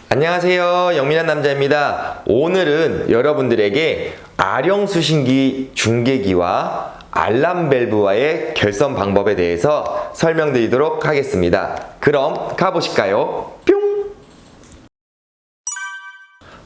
안녕하세요. 영민한 남자입니다. 오늘은 여러분들에게 아령수신기 중계기와 알람 밸브와의 결선 방법에 대해서 설명드리도록 하겠습니다. 그럼 가보실까요? 뿅!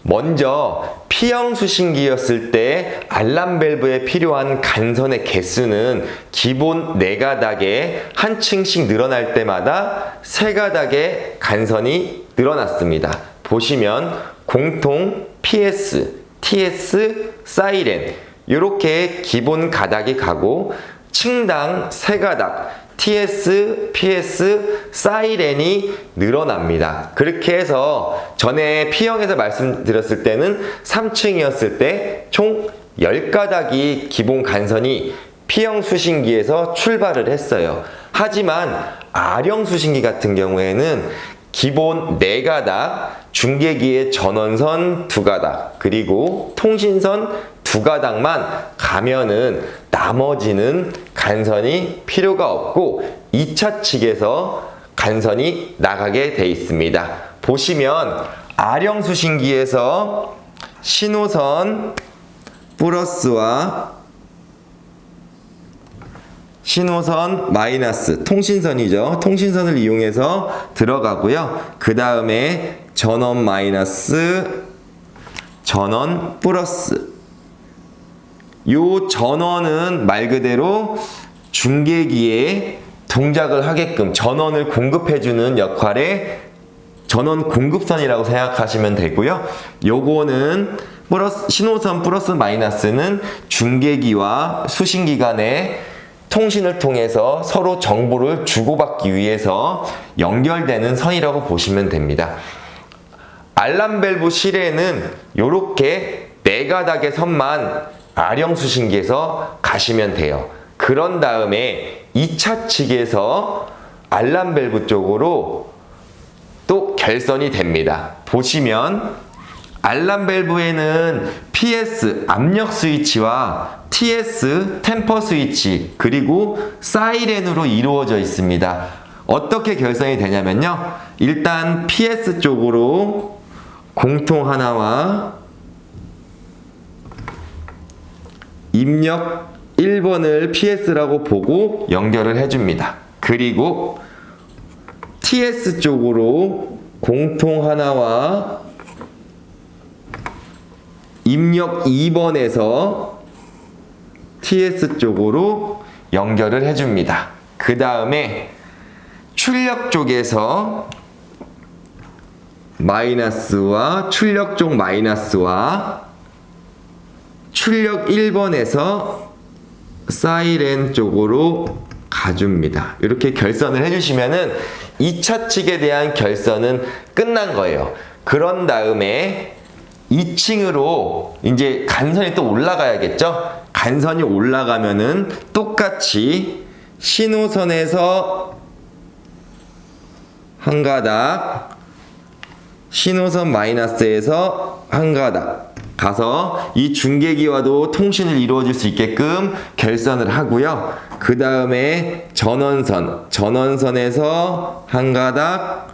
먼저 P형 수신기였을 때 알람 밸브에 필요한 간선의 개수는 기본 4가닥에 한 층씩 늘어날 때마다 3가닥의 간선이 늘어났습니다. 보시면 공통, PS, TS, 사이렌 이렇게 기본 가닥이 가고 층당 3가닥 TS, PS, 사이렌이 늘어납니다. 그렇게 해서 전에 P형에서 말씀드렸을 때는 3층이었을 때 총 10가닥이 기본 간선이 P형 수신기에서 출발을 했어요. 하지만 R형 수신기 같은 경우에는 기본 4가닥, 중계기의 전원선 2가닥, 그리고 통신선 2가닥만 가면은 나머지는 간선이 필요가 없고 2차 측에서 간선이 나가게 돼 있습니다. 보시면 R형 수신기에서 신호선 플러스와 신호선 마이너스, 통신선이죠. 통신선을 이용해서 들어가고요. 그 다음에 전원 마이너스, 전원 플러스. 요 전원은 말 그대로 중계기에 동작을 하게끔 전원을 공급해주는 역할의 전원 공급선이라고 생각하시면 되고요. 요거는 신호선 플러스 마이너스는 중계기와 수신기 간의 통신을 통해서 서로 정보를 주고받기 위해서 연결되는 선이라고 보시면 됩니다. 알람 밸브 실에는 이렇게 4가닥의 선만 R형 수신기에서 가시면 돼요. 그런 다음에 2차 측에서 알람 밸브 쪽으로 또 결선이 됩니다. 보시면 알람 밸브에는 PS 압력 스위치와 TS 템퍼 스위치 그리고 사이렌으로 이루어져 있습니다. 어떻게 결선이 되냐면요. 일단 PS 쪽으로 공통 하나와 입력 1번을 PS라고 보고 연결을 해줍니다. 그리고 TS 쪽으로 공통 하나와 입력 2번에서 TS 쪽으로 연결을 해줍니다. 그 다음에 출력 쪽에서 마이너스와 출력 쪽 마이너스와 출력 1번에서 사이렌 쪽으로 가줍니다. 이렇게 결선을 해주시면은 2차 측에 대한 결선은 끝난 거예요. 그런 다음에 2층으로 이제 간선이 또 올라가야겠죠? 간선이 올라가면은 똑같이 신호선에서 한 가닥, 신호선 마이너스에서 한 가닥 가서 이 중계기와도 통신을 이루어질 수 있게끔 결선을 하고요. 그 다음에 전원선에서 한 가닥,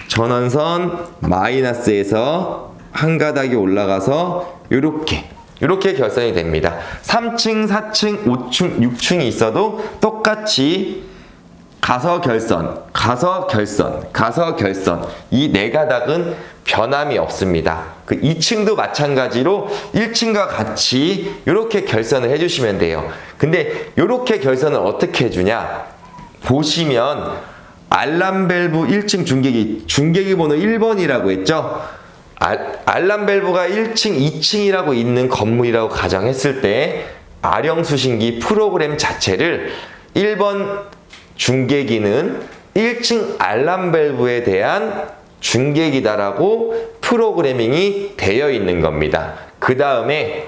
전원선 마이너스에서 한 가닥이 올라가서 이렇게 결선이 됩니다. 3층, 4층, 5층, 6층이 있어도 똑같이 가서 결선, 가서 결선, 가서 결선. 이 4가닥은 변함이 없습니다. 그 2층도 마찬가지로 1층과 같이 이렇게 결선을 해주시면 돼요. 근데 이렇게 결선을 어떻게 해주냐? 보시면 알람 밸브 1층 중계기 번호 1번이라고 했죠? 알람 밸브가 1층, 2층이라고 있는 건물이라고 가정했을 때 R형 수신기 프로그램 자체를 1번 중계기는 1층 알람 밸브에 대한 중계기다라고 프로그래밍이 되어 있는 겁니다. 그 다음에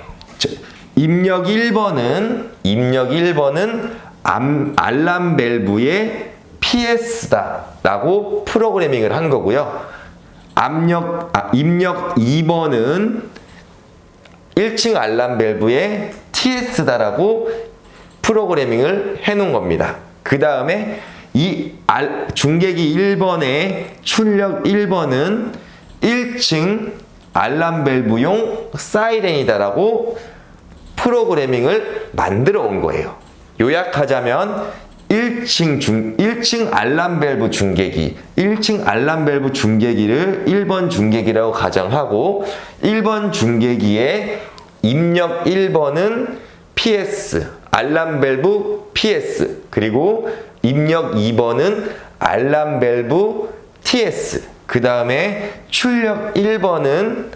입력 1번은 알람 밸브의 PS다 라고 프로그래밍을 한 거고요. 입력 2번은 1층 알람 밸브의 TS다라고 프로그래밍을 해 놓은 겁니다. 그 다음에 이 중계기 1번의 출력 1번은 1층 알람 밸브용 사이렌이다라고 프로그래밍을 만들어 온 거예요. 요약하자면 1층 알람 밸브 중계기, 1층 알람 밸브 중계기를 1번 중계기라고 가정하고 1번 중계기의 입력 1번은 PS, 알람 밸브 PS, 그리고 입력 2번은 알람 밸브 TS, 그 다음에 출력 1번은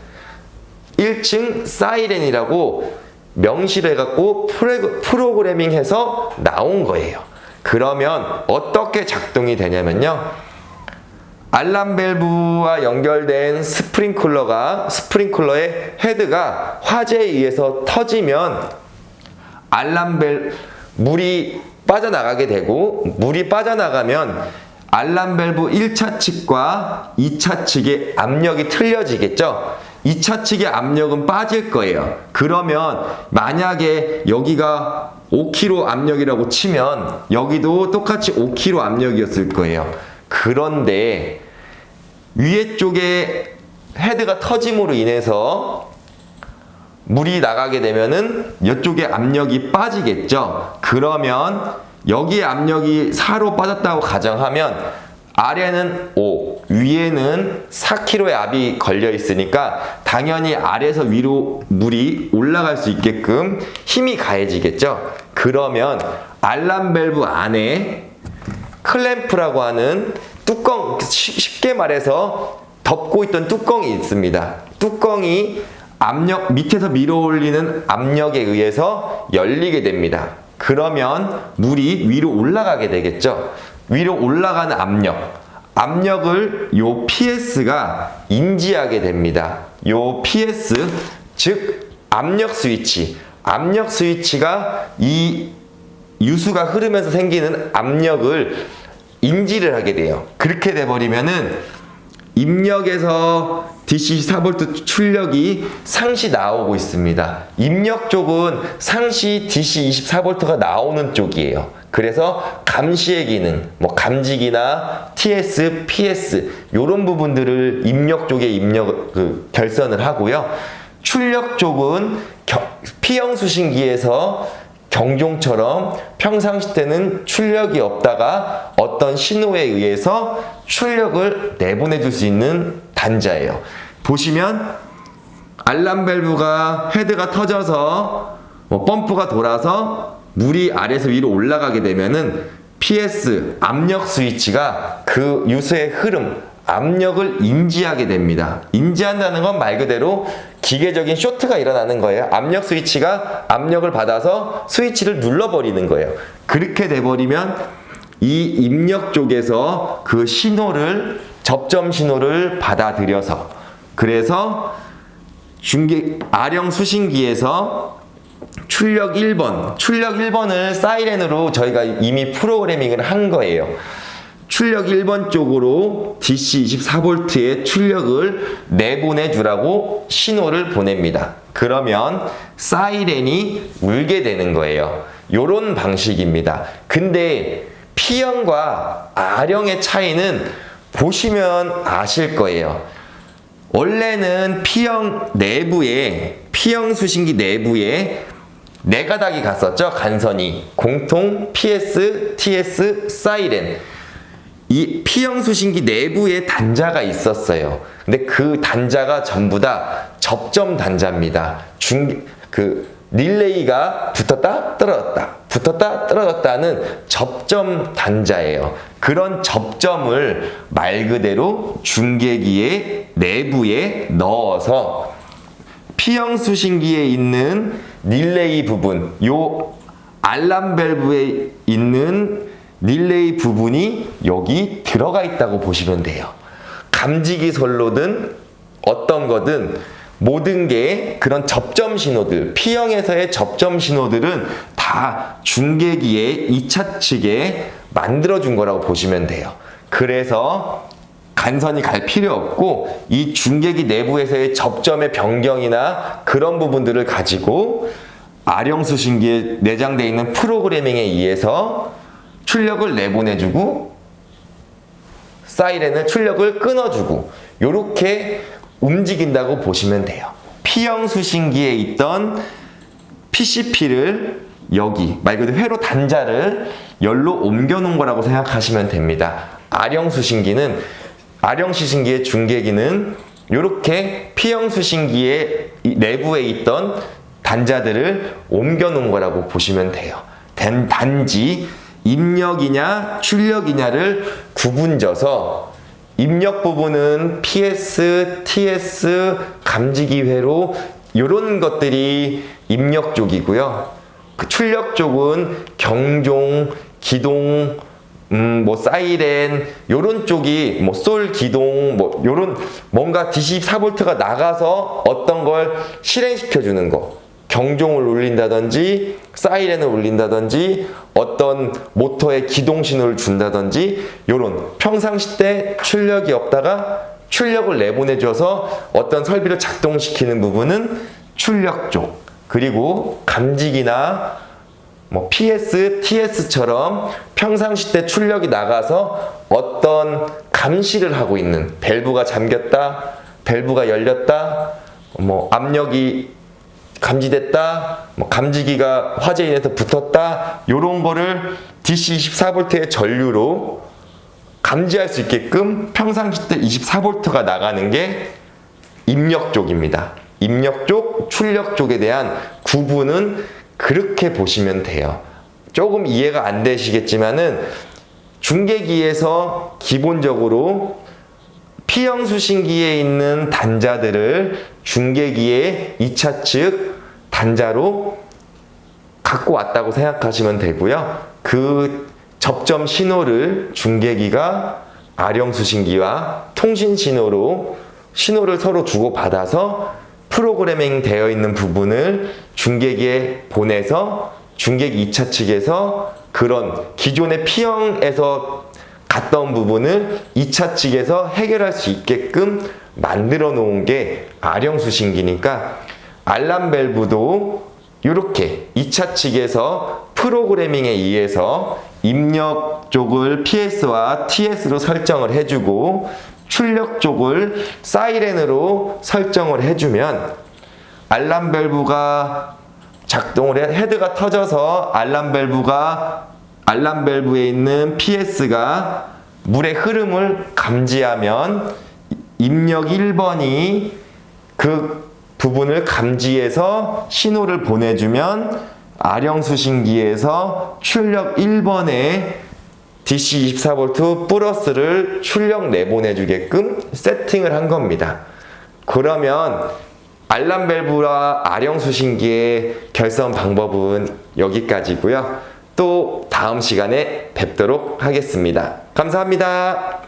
1층 사이렌이라고 명시를 해갖고 프로그래밍해서 나온 거예요. 그러면 어떻게 작동이 되냐면요. 알람 밸브와 연결된 스프링클러의 헤드가 화재에 의해서 터지면 물이 빠져나가게 되고, 물이 빠져나가면 알람 밸브 1차 측과 2차 측의 압력이 틀려지겠죠. 2차 측의 압력은 빠질 거예요. 그러면 만약에 여기가 5kg 압력이라고 치면 여기도 똑같이 5kg 압력이었을 거예요. 그런데 위에 쪽에 헤드가 터짐으로 인해서 물이 나가게 되면은 이쪽에 압력이 빠지겠죠. 그러면 여기에 압력이 4로 빠졌다고 가정하면 아래는 5, 위에는 4kg의 압이 걸려 있으니까 당연히 아래에서 위로 물이 올라갈 수 있게끔 힘이 가해지겠죠. 그러면 알람 밸브 안에 클램프라고 하는 뚜껑, 쉽게 말해서 덮고 있던 뚜껑이 있습니다. 뚜껑이 밑에서 밀어 올리는 압력에 의해서 열리게 됩니다. 그러면 물이 위로 올라가게 되겠죠. 위로 올라가는 압력을 요 PS가 인지하게 됩니다. 요 PS, 즉 압력 스위치가 이 유수가 흐르면서 생기는 압력을 인지를 하게 돼요. 그렇게 돼버리면은 입력에서 DC 24V 출력이 상시 나오고 있습니다. 입력 쪽은 상시 DC 24V가 나오는 쪽이에요. 그래서 감시의 기능, 감지기나 TS, PS 이런 부분들을 입력 쪽에 결선을 하고요. 출력 쪽은 P형 수신기에서 경종처럼 평상시 때는 출력이 없다가 어떤 신호에 의해서 출력을 내보내 줄 수 있는 단자예요. 보시면 알람 밸브가 헤드가 터져서 펌프가 돌아서 물이 아래에서 위로 올라가게 되면은 PS 압력 스위치가 그 유수의 흐름, 압력을 인지하게 됩니다. 인지한다는 건 말 그대로 기계적인 쇼트가 일어나는 거예요. 압력 스위치가 압력을 받아서 스위치를 눌러버리는 거예요. 그렇게 돼버리면 이 입력 쪽에서 그 접점 신호를 받아들여서, 그래서 R형 수신기에서 출력 1번을 사이렌으로 저희가 이미 프로그래밍을 한 거예요. 출력 1번 쪽으로 DC 24V의 출력을 내보내주라고 신호를 보냅니다. 그러면 사이렌이 울게 되는 거예요. 요런 방식입니다. 근데 P형과 R형의 차이는 보시면 아실 거예요. 원래는 P형 수신기 내부에 4가닥이 갔었죠. 간선이 공통, PS, TS, 사이렌. 이 P형 수신기 내부에 단자가 있었어요. 근데 그 단자가 전부 다 접점 단자입니다. 릴레이가 붙었다 떨어졌다는 접점 단자예요. 그런 접점을 말 그대로 중계기의 내부에 넣어서 P형 수신기에 있는 릴레이 부분, 요 알람 밸브에 있는 릴레이 부분이 여기 들어가 있다고 보시면 돼요. 감지기 선로든 어떤 거든 모든 게 그런 접점 신호들, P형에서의 접점 신호들은 다 중계기의 2차 측에 만들어준 거라고 보시면 돼요. 그래서 간선이 갈 필요 없고 이 중계기 내부에서의 접점의 변경이나 그런 부분들을 가지고 아령 수신기에 내장되어 있는 프로그래밍에 의해서 출력을 내보내주고 사이렌을 출력을 끊어주고 이렇게 움직인다고 보시면 돼요. P형 수신기에 있던 PCP를 여기 말 그대로 회로 단자를 열로 옮겨 놓은 거라고 생각하시면 됩니다. R형 수신기의 중계기는 이렇게 P형 수신기의 내부에 있던 단자들을 옮겨 놓은 거라고 보시면 돼요. 단지 입력이냐 출력이냐를 구분져서 입력 부분은 PS, TS, 감지기 회로 이런 것들이 입력 쪽이고요. 그 출력 쪽은 경종, 기동, 뭐 사이렌 요런 쪽이 뭐 솔 기동 뭐 요런 뭔가 DC24V가 나가서 어떤 걸 실행시켜 주는 거. 경종을 울린다든지 사이렌을 울린다든지 어떤 모터에 기동 신호를 준다든지 요런 평상시 때 출력이 없다가 출력을 내보내줘서 어떤 설비를 작동시키는 부분은 출력 쪽, 그리고 감지기나 뭐 PS, TS처럼 평상시 때 출력이 나가서 어떤 감시를 하고 있는 밸브가 잠겼다, 밸브가 열렸다, 뭐 압력이 감지됐다, 뭐 감지기가 화재 인해서 붙었다, 요런 거를 DC24V의 전류로 감지할 수 있게끔 평상시 때 24V가 나가는 게 입력 쪽입니다. 입력 쪽, 출력 쪽에 대한 구분은 그렇게 보시면 돼요. 조금 이해가 안 되시겠지만은 중계기에서 기본적으로 P형 수신기에 있는 단자들을 중계기의 2차 측 단자로 갖고 왔다고 생각하시면 되고요. 그 접점 신호를 중계기가 R형 수신기와 통신 신호로 신호를 서로 주고받아서 프로그래밍 되어 있는 부분을 중계기에 보내서 중계기 2차 측에서 그런 기존의 P형에서 갔던 부분을 2차 측에서 해결할 수 있게끔 만들어 놓은 게 R형 수신기니까 알람 밸브도 이렇게 2차 측에서 프로그래밍에 의해서 입력 쪽을 PS와 TS로 설정을 해주고 출력 쪽을 사이렌으로 설정을 해주면 알람 밸브가 작동을 해 헤드가 터져서 알람 밸브에 있는 PS가 물의 흐름을 감지하면 입력 1번이 그 부분을 감지해서 신호를 보내주면 R형 수신기에서 출력 1번에 DC24V 플러스를 출력 내보내주게끔 세팅을 한 겁니다. 그러면 알람 밸브와 R형 수신기의 결선 방법은 여기까지고요. 또 다음 시간에 뵙도록 하겠습니다. 감사합니다.